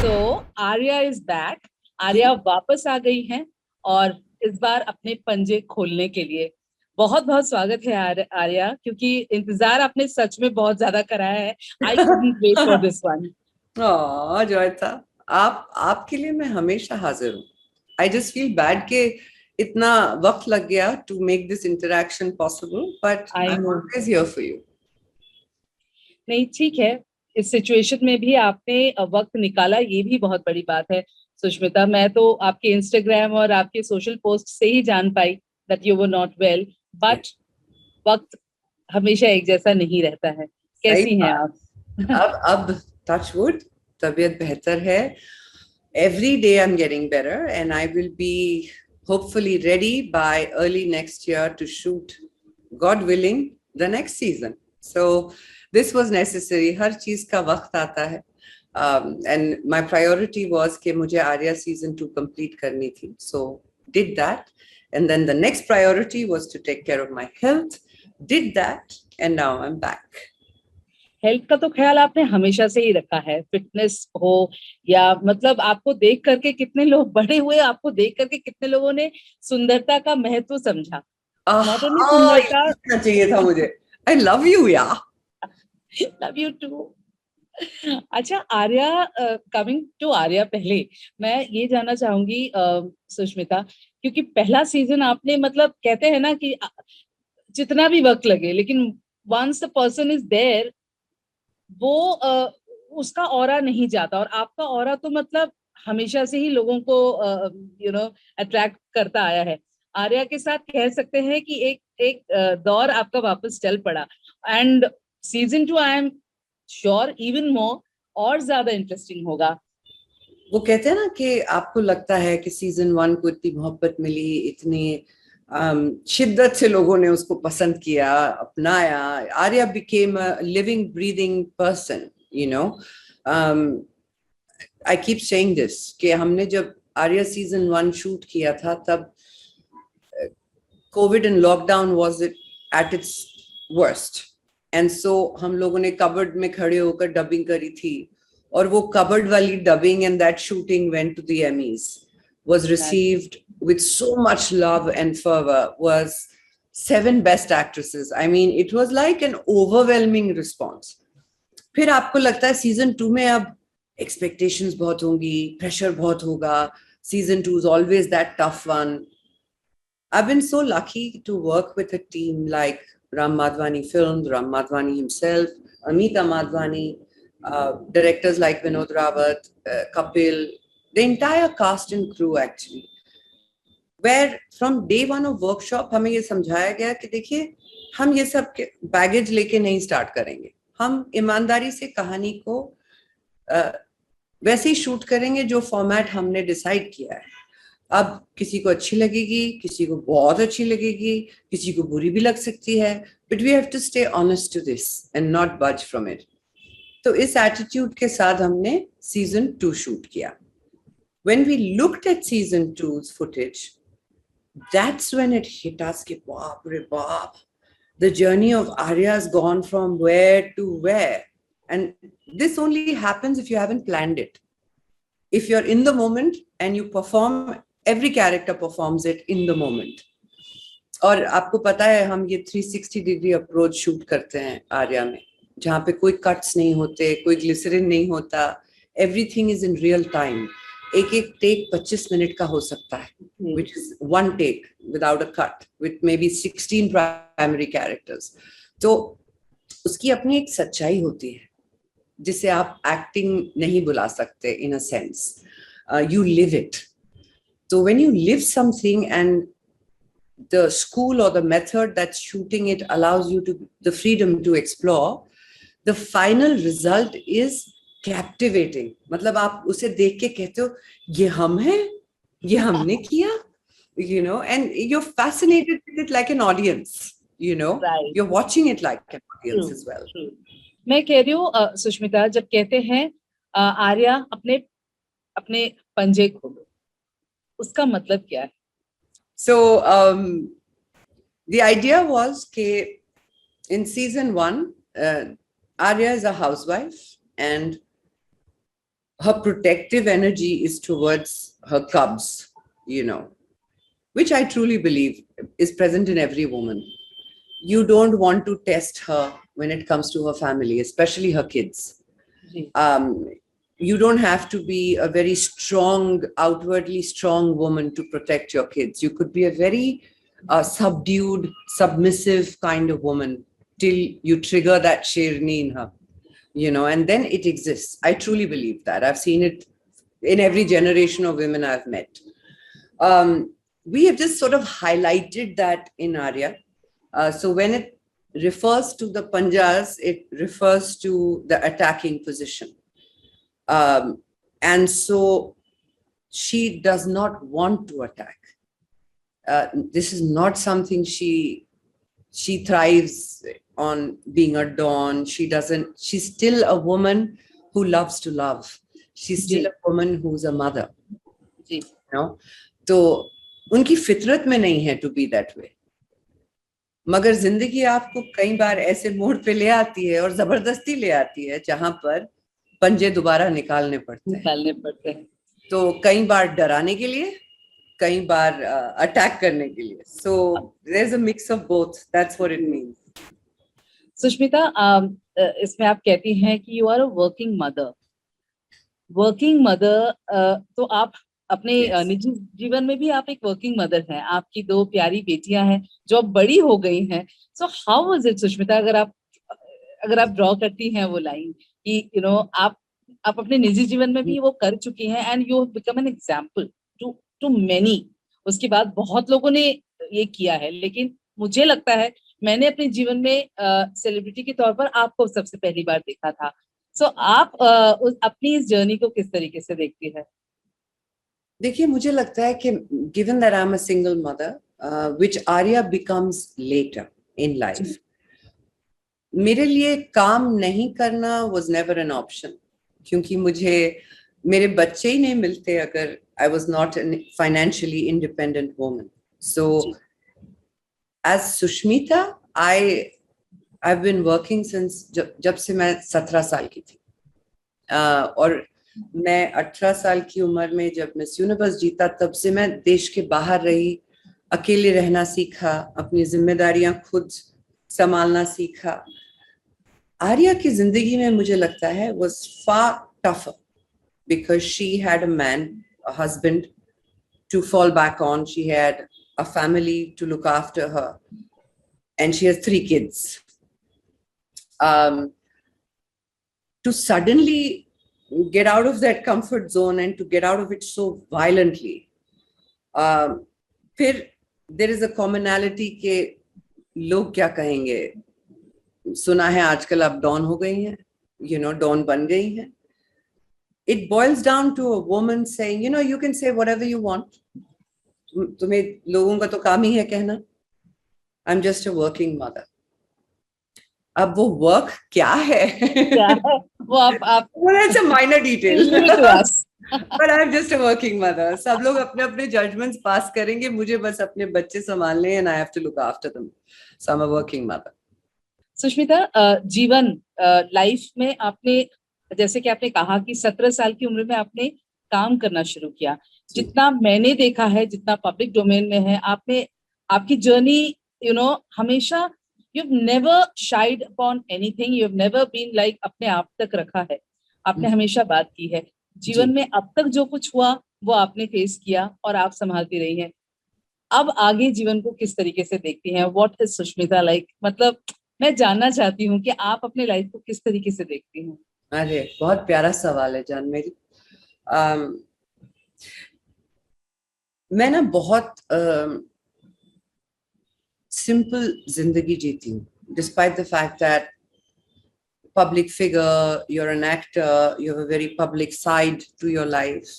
Arya is back. Arya वापस आ गई हैं और इस बार अपने पंजे खोलने के लिए। बहुत बहुत स्वागत है आर्या, क्योंकि इंतजार आपने सच में बहुत ज्यादा कराया है। I couldn't wait for this one. Joyita, आपके लिए मैं हमेशा हाजिर हूँ। आई जस्ट फील बैड के इतना वक्त लग गया to make this interaction possible, but I I am no. Always here for you. नहीं, ठीक है। इस सिचुएशन में भी आपने वक्त निकाला, ये भी बहुत बड़ी बात है सुष्मिता। मैं तो आपके इंस्टाग्राम और आपके सोशल पोस्ट से ही जान पाई that you were not well, but वक्त हमेशा एक जैसा नहीं रहता है। सही कैसी हैं बात। आप? अब टच वुड, तबीयत बेहतर है। Every day I'm getting better, and I will be hopefully ready by early next year to shoot, God willing, the next season. So this was necessary. हर चीज का वक्त आता है. And my priority was कि मुझे आर्या season 2 complete करनी थी. So did that. And then the next priority was to take care of my health. Did that. And now I'm back. Health का तो ख्याल आपने हमेशा से ही रखा है, फिटनेस हो या मतलब आपको देख करके कितने लोग बड़े हुए, आपको देख करके कितने लोगों ने सुंदरता का महत्व समझा। नॉट ओनली ये सुंदरता। पूछना चाहिए था मुझे. I love you, yeah. Love you too. अच्छा आर्या, कमिंग टू आर्या, पहले मैं ये जानना चाहूंगी सुष्मिता, क्योंकि पहला सीजन आपने, मतलब कहते हैं ना कि जितना भी वक्त लगे, लेकिन once the person is there, वो उसका ऑरा नहीं जाता। और आपका ऑरा तो मतलब हमेशा से ही लोगों को अट्रैक्ट करता आया है। आर्या के साथ कह सकते हैं कि एक एक दौर आपका वापस चल पड़ा। And season 2 I am sure even more और ज्यादा इंटरेस्टिंग होगा। वो कहते हैं ना कि आपको लगता है कि सीजन 1 को इतनी मोहब्बत मिली, इतनी शिद्दत से लोगों ने उसको पसंद किया, अपनाया. Arya became a living breathing person, you know. I keep saying this कि हमने जब आर्या सीजन 1 शूट किया था, तब Covid and lockdown was it at its worst. And so हम लोगों ने कबर्ड में खड़े होकर डबिंग करी थी, और वो कबर्ड वाली dubbing and that shooting went to the Emmys, was received with so much love and fervor, was 7 best actresses. I mean, it was like an overwhelming response. फिर आपको लगता है सीजन 2 में अब एक्सपेक्टेशंस बहुत होंगी, प्रेशर बहुत होगा. Season 2 is always that tough one. I've been so lucky to work with a team like Ram Madhvani Films, Ram Madhvani himself, Amita Madhvani, directors like Vinod Rawat, Kapil, the entire cast and crew actually. Where from day one of workshop हमें ये समझाया गया कि देखिए, हम ये सब baggage लेके नहीं स्टार्ट करेंगे. हम ईमानदारी से कहानी को वैसे ही शूट करेंगे जो फॉर्मेट हमने डिसाइड किया है. अब किसी को अच्छी लगेगी, किसी को बहुत अच्छी लगेगी, किसी को बुरी भी लग सकती है, but we have to stay honest to this and not budge from it. तो इस एटीट्यूड के साथ हमने सीजन 2 शूट किया. When we looked at season 2's footage, that's when it hit us कि बाप रे बाप, the journey of Arya has gone from where to where. And this only happens if you haven't planned it. If you're in the moment and you perform, every character performs it in the moment. और आपको पता है हम ये 360 degree approach shoot करते हैं आर्या में, जहाँ पे कोई कट्स नहीं होते, कोई ग्लिसरीन नहीं होता. Everything is in real time. एक एक टेक 25 मिनट का हो सकता है, which is one take without a cut with maybe 16 primary characters. तो उसकी अपनी एक सच्चाई होती है जिसे आप एक्टिंग नहीं बुला सकते. In a sense you live it. So when you live something and the school or the method that's shooting it allows you to the freedom to explore, the final result is captivating. मतलब आप उसे देख के कहते हो ये हम हैं, ये हमने किया, you know, and you're fascinated with it like an audience, you know. Right. You're watching it like an audience True, as well. true. मैं कह रही हूँ सुष्मिता, जब कहते हैं आर्या अपने अपने पंजे खोलो, उसका मतलब क्या है? So the idea was that in season 1, Arya is a housewife and her protective energy is towards her cubs, you know, which I truly believe is present in every woman. You don't want to test her when it comes to her family, especially her kids. Ji You don't have to be a very strong, outwardly strong woman to protect your kids. You could be a very subdued, submissive kind of woman till you trigger that Sherni in her, you know, and then it exists. I truly believe that. I've seen it in every generation of women I've met. We have just sort of highlighted that in Arya. So when it refers to the Panjas, it refers to the attacking position. And so she does not want to attack. This is not something she thrives on, being a dawn. She's still a woman who loves to love. She's still a woman who's a mother. Ji You know? तो उनकी फितरत में नहीं है to be that way. मगर जिंदगी आपको कई बार ऐसे मोड़ पे ले आती है और जबरदस्ती ले आती है जहां पर पंजे दोबारा निकालने पड़ते हैं. तो कई बार डराने के लिए, कई बार अटैक करने के लिए. So there's a mix of both. That's what it means. Sushmita, इसमें आप कहती हैं कि you are a working mother. तो आप अपने Yes. निजी जीवन में भी आप एक वर्किंग मदर हैं. आपकी 2 प्यारी बेटियां हैं जो अब बड़ी हो गई हैं. So how was it Sushmita, अगर आप ड्रॉ करती हैं वो लाइन कि यू नो आप अपने निजी जीवन में भी वो कर चुकी हैं and you have become an example to many. उसके बाद बहुत लोगों ने ये किया है, लेकिन मुझे लगता है मैंने अपने जीवन में सेलिब्रिटी के तौर पर आपको सबसे पहली बार देखा था. सो आप अपनी इस जर्नी को किस तरीके से देखती है? देखिए, मुझे लगता है कि given that I'm a single mother, which Arya becomes later in life, मेरे लिए काम नहीं करना was never an option, क्योंकि मुझे मेरे बच्चे ही नहीं मिलते अगर I was not a financially independent woman. So as Sushmita, I've been working since जब से मैं 17 साल की थी. और मैं 18 साल की उम्र में जब मिस यूनिवर्स जीता, तब से मैं देश के बाहर रही, अकेले रहना सीखा, अपनी जिम्मेदारियां खुद संभालना सीखा. आर्या की जिंदगी में मुझे लगता है was far tougher because she had a man, a husband to fall back on. She had a family to look after her, and she has 3 kids. To suddenly get out of that comfort zone and to get out of it so violently, फिर there is a commonality के लोग क्या कहेंगे. सुना है आजकल आप don हो गई हैं, you know, डॉन बन गई हैं. It boils down to a woman saying, you know, you can say whatever you want. तुम्हें लोगों का तो काम ही है कहना, I'm just a working mother. अब वो वर्क क्या है? क्या है वो आप well, that's a minor detail. Leave it to us. But I'm just a working mother. सब लोग अपने अपने judgments पास करेंगे, मुझे बस अपने बच्चे संभालने हैं and I have to look after them. So I'm a working mother. Sushmita, जीवन लाइफ में आपने, जैसे कि आपने कहा कि 17 साल की उम्र में आपने काम करना शुरू किया. जितना मैंने देखा है, जितना पब्लिक डोमेन में है, आपने आपकी जर्नी यू नो हमेशा you've never shied upon anything, you've never been like अपने आप तक रखा है. आपने हमेशा बात की है. जीवन में अब तक जो कुछ हुआ वो आपने फेस किया और आप संभालती रही हैं. अब आगे जीवन को किस तरीके से देखती हैं? What is Sushmita like? मतलब मैं जानना चाहती हूँ कि आप अपने लाइफ को किस तरीके से देखती हैं. अरे बहुत प्यारा सवाल है जान मेरी. मैं ना बहुत सिंपल जिंदगी जीती हूँ, despite the fact that public figure, you're an actor, you have a very public side to your life,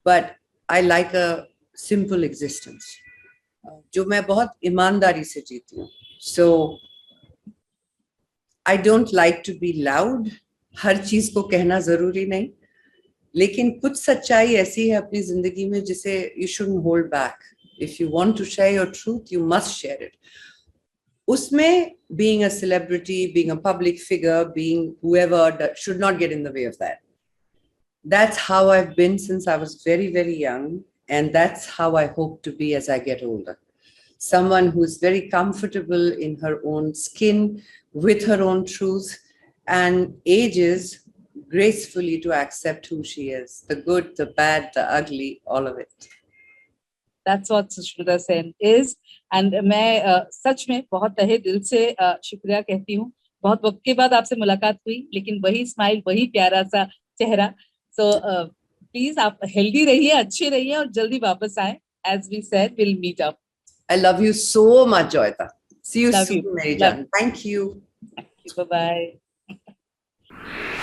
but I like a simple existence, जो मैं बहुत ईमानदारी से जीती हूँ. So I don't like to be loud. हर चीज को कहना जरूरी नहीं, लेकिन कुछ सच्चाई ऐसी है अपनी जिंदगी में जिसे you shouldn't hold back. If you want to share your truth, you must share it. उसमें being a celebrity, being a public figure, being whoever should not get in the way of that. That's how I've been since I was very, very young. And that's how I hope to be as I get older. Someone who's very comfortable in her own skin, with her own truth, and ages gracefully to accept who she is, the good, the bad, the ugly, all of it. That's what Sushmita Sen is. And मैं सच में बहुत तहे दिल से शुक्रिया कहती हूँ. बहुत वक्त के बाद आपसे मुलाकात हुई, लेकिन वही स्माइल, वही प्यारा सा चेहरा. So प्लीज आप हेल्दी रहिए, अच्छे रहिए और जल्दी वापस आए. As we said, we'll meet up. I love you so much, Joyita. See you Love soon, you. Mary Love Jan. Thank you. you. Bye bye.